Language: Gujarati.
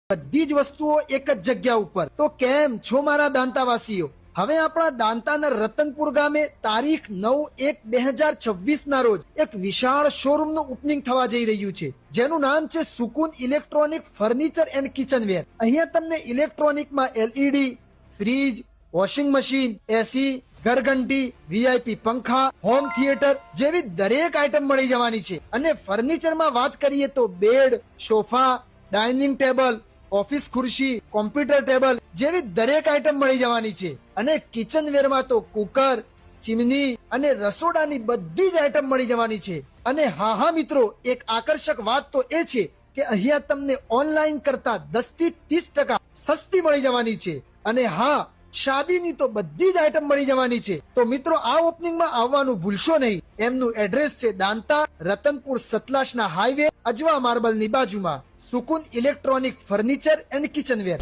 બધી જ વસ્તુઓ એક જ જગ્યા ઉપર। તો કેમ છો મારા દાંતાવાસીઓ? હવે આપણા દાંતાના રતનપુર ગામે તારીખ 9/1/2026 ના રોજ એક વિશાળ શોરૂમ નું ઓપનિંગ થવા જઈ રહ્યું છે, જેનું નામ છે સુકૂન ઇલેક્ટ્રોનિક ફર્નિચર એન્ડ કિચનવેર। અહીંયા તમને ઇલેક્ટ્રોનિકમાં LED, ફ્રીજ, વોશિંગ મશીન, એસી, ઘરઘંટી, VIP પંખા, હોમ થિયેટર જેવી દરેક આઈટમ મળી જવાની છે। અને ફર્નિચરમાં વાત કરીએ તો bed, sofa, dining table, office ખુરશી, કોમ્પ્યુટર ટેબલ જેવી દરેક આઈટમ મળી જવાની છે। અને કિચનવેરમાં તો કુકર, ચીમની અને રસોડાની બધી જ આઈટમ મળી જવાની છે। અને હા મિત્રો, એક આકર્ષક વાત તો એ છે કે અહીંયા તમને ઓનલાઈન કરતા 10 થી 30% સસ્તી મળી જવાની છે। અને હા, શાદીની તો બધી જ આઈટમ મળી જવાની છે। તો મિત્રો, આ ઓપનિંગમાં આવવાનું ભૂલશો નહીં। એમનું એડ્રેસ છે દાંતા રતનપુર સતલાસના હાઈવે, અજવા માર્બલની બાજુમાં, સુકૂન ઇલેક્ટ્રોનિક ફર્નિચર એન્ડ કિચનવેર।